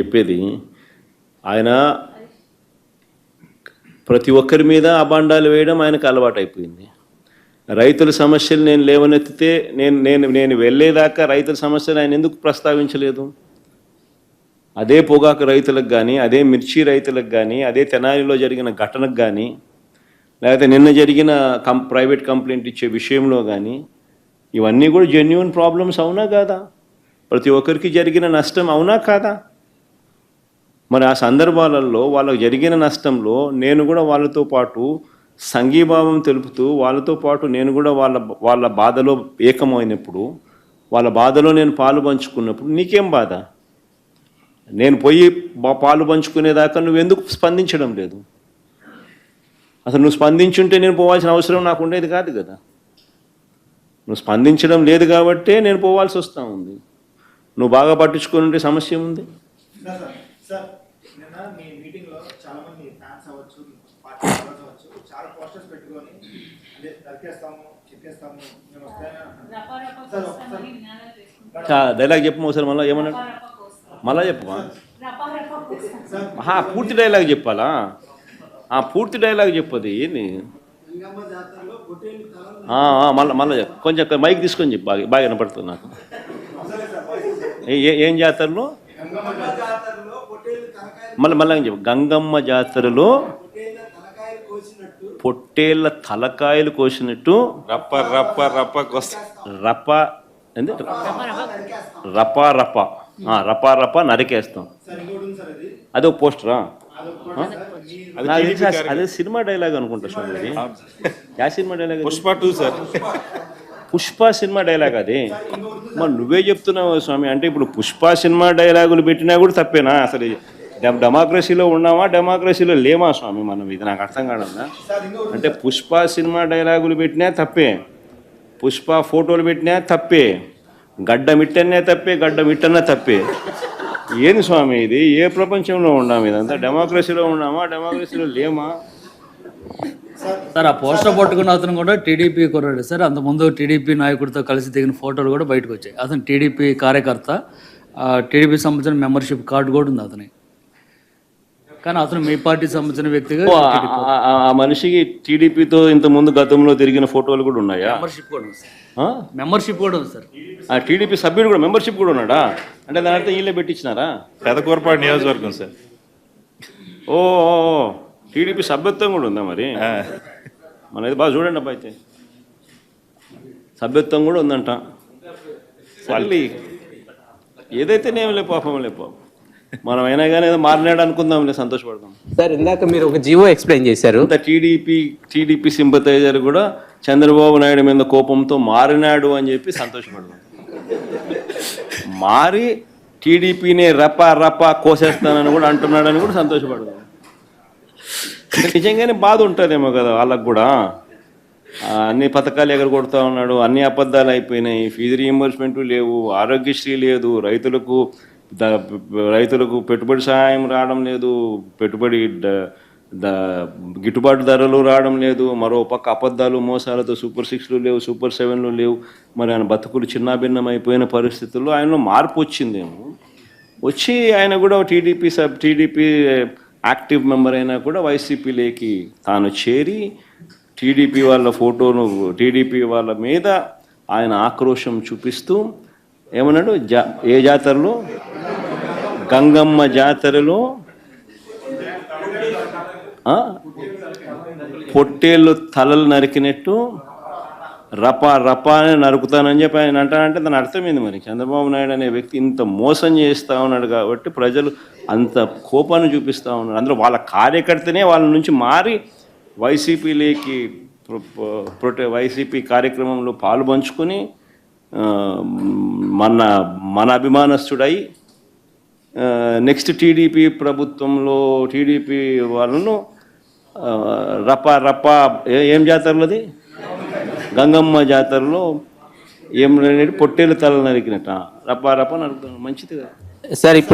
చెప్పేది. ఆయన ప్రతి ఒక్కరి మీద అబాండాలు వేయడం ఆయనకు అలవాటు అయిపోయింది. రైతుల సమస్యలు నేను లేవనెత్తితే నేను నేను నేను వెళ్ళేదాకా రైతుల సమస్యలు ఆయన ఎందుకు ప్రస్తావించలేదు? అదే పొగాకు రైతులకు కానీ, అదే మిర్చి రైతులకు కానీ, అదే తెనాలిలో జరిగిన ఘటనకు కానీ, లేకపోతే నిన్న జరిగిన ప్రైవేట్ కంప్లైంట్ ఇచ్చే విషయంలో కానీ, ఇవన్నీ కూడా జెన్యూన్ ప్రాబ్లమ్స్ అవునా కాదా? ప్రతి ఒక్కరికి జరిగిన నష్టం అవునా కాదా? మరి ఆ సందర్భాలలో వాళ్ళకు జరిగిన నష్టంలో నేను కూడా వాళ్ళతో పాటు సంఘీభావం తెలుపుతూ వాళ్ళతో పాటు నేను కూడా వాళ్ళ బాధలో ఏకమైనప్పుడు, వాళ్ళ బాధలో నేను పాలు పంచుకున్నప్పుడు నీకేం బాధ? నేను పోయి పాలు పంచుకునేదాకా నువ్వెందుకు స్పందించడం లేదు? అసలు నువ్వు స్పందించుంటే నేను పోవాల్సిన అవసరం నాకు ఉండేది కాదు కదా. నువ్వు స్పందించడం లేదు కాబట్టే నేను పోవాల్సి వస్తూ ఉంది. నువ్వు బాగా పట్టించుకొని ఉంటే సమస్య ఉంది. డైలాగ్ చెప్పు ఒకసారి, మళ్ళీ ఏమన్నాడు? మళ్ళా చెప్పమా? పూర్తి డైలాగ్ చెప్పాలా? పూర్తి డైలాగ్ చెప్పదు ఏంది? మళ్ళీ చెప్పు, కొంచెం మైక్ తీసుకొని చెప్పు, బాగా వినపడుతుంది నాకు. ఏం జాతరలో? మళ్ళీ చెప్పు. గంగమ్మ జాతరలో పొట్టేళ్ళ తలకాయలు కోసినట్టు రప్ప రప్ప రప్ప రప్ప ఏంది? రపా రప రపా రప నరికేస్తాం. అదో పోస్టరా? అదే సినిమా డైలాగ్ అనుకుంటా స్వామి. Yeah cinema dialogue? Pushpa 2 sir. Pushpa cinema dialogue అది. మరి నువ్వే చెప్తున్నావు స్వామి. అంటే ఇప్పుడు పుష్ప సినిమా డైలాగులు పెట్టినా కూడా తప్పేనా? అసలు డెమోక్రసీలో ఉన్నామా, డెమోక్రసీలో లేమా స్వామి మనం? ఇది నాకు అర్థం కాదన్నా. అంటే పుష్ప సినిమా డైలాగులు పెట్టినా తప్పే, పుష్ప ఫోటోలు పెట్టినా తప్పే, గడ్డ మిట్టనే తప్పే, గడ్డ మిట్టనే తప్పే. ఏంది స్వామి ఇది? ఏ ప్రపంచంలో ఉన్నాము? ఇదంతా డెమోక్రసీలో ఉన్నామా, డెమోక్రసీలో లేమా? సార్ ఆ పోస్టర్ పట్టుకున్న అతను కూడా టీడీపీ కుర్రాడు సార్. అంతకుముందు టీడీపీ నాయకుడితో కలిసి దిగిన ఫోటోలు కూడా బయటకు వచ్చాయి. అతను టీడీపీ కార్యకర్త, టీడీపీ సంబంధించిన మెంబర్షిప్ కార్డు కూడా ఉంది అతని. కానీ అతను మీ పార్టీ సంబంధించిన వ్యక్తిగా ఆ మనిషికి టీడీపీతో ఇంతకుముందు గతంలో తిరిగిన ఫోటోలు కూడా ఉన్నాయా? మెంబర్షిప్ కూడా ఉంది సార్. మెంబర్షిప్ కూడా ఉంది సార్. ఆ టీడీపీ సభ్యుడు కూడా మెంబర్షిప్ కూడా ఉన్నాడా? అంటే దాని అర్థం వీళ్ళే పెట్టించినారా? పెదకూరపాడు నియోజకవర్గం సార్. ఓ టీడీపీ సభ్యత్వం కూడా ఉందా మరి? మనది బాగా చూడండి అబ్బా. అయితే సభ్యత్వం కూడా ఉందంట. మళ్ళీ ఏదైతే నేమలే పాపం లేపో, మనం అయినా కానీ ఏదో మారినాడు అనుకుందాంలే, సంతోషపడదాం. సార్ ఇందాక మీరు ఒక జీవో ఎక్స్ప్లెయిన్ చేశారు. టీడీపీ సింపథైజర్ కూడా చంద్రబాబు నాయుడు మీద కోపంతో మారినాడు అని చెప్పి సంతోషపడదాం. మారి టీడీపీని రపా కోసేస్తానని కూడా అంటున్నాడని కూడా సంతోషపడదాం. నిజంగానే బాధ ఉంటుందేమో కదా వాళ్ళకు కూడా. అన్ని పథకాలు ఎగరగొడతా ఉన్నాడు, అన్ని అబద్ధాలు అయిపోయినాయి, ఫీజు రీయింబర్స్మెంట్ లేవు, ఆరోగ్యశ్రీ లేదు, రైతులకు పెట్టుబడి సహాయం రావడం లేదు, పెట్టుబడి గిట్టుబాటు ధరలు రావడం లేదు, మరో పక్క అబద్ధాలు మోసాలతో సూపర్ 6లు లేవు, సూపర్ 7లు లేవు. మరి ఆయన బతుకులు చిన్నాభిన్నం అయిపోయిన పరిస్థితుల్లో ఆయనలో మార్పు వచ్చిందేమో. వచ్చి ఆయన కూడా టీడీపీ యాక్టివ్ మెంబర్ అయినా కూడా వైసీపీలోకి తాను చేరి టీడీపీ వాళ్ళ ఫోటోను, టీడీపీ వాళ్ళ మీద ఆయన ఆక్రోశం చూపిస్తూ ఏమన్నాడు? ఏ జాతరలో? గంగమ్మ జాతరలో పొట్టేళ్ళు తలలు నరికినట్టు రపా అని నరుకుతానని చెప్పి ఆయన అంటానంటే దాని అర్థమైంది. మరి చంద్రబాబు నాయుడు అనే వ్యక్తి ఇంత మోసం చేస్తూ ఉన్నాడు కాబట్టి ప్రజలు అంత కోపాన్ని చూపిస్తూ ఉన్నారు. అందులో వాళ్ళ కార్యకర్తనే వాళ్ళ నుంచి మారి వైసీపీలోకి వైసీపీ కార్యక్రమంలో పాలు పంచుకొని మన అభిమానస్తుడై నెక్స్ట్ టీడీపీ ప్రభుత్వంలో టీడీపీ వాళ్ళను రపా ఏం జాతరలోది? గంగమ్మ జాతరలో ఏం పొట్టేలు తల నరికినట్ట రపా నరుకుతాను. మంచిది కదా సార్. ఇప్పుడు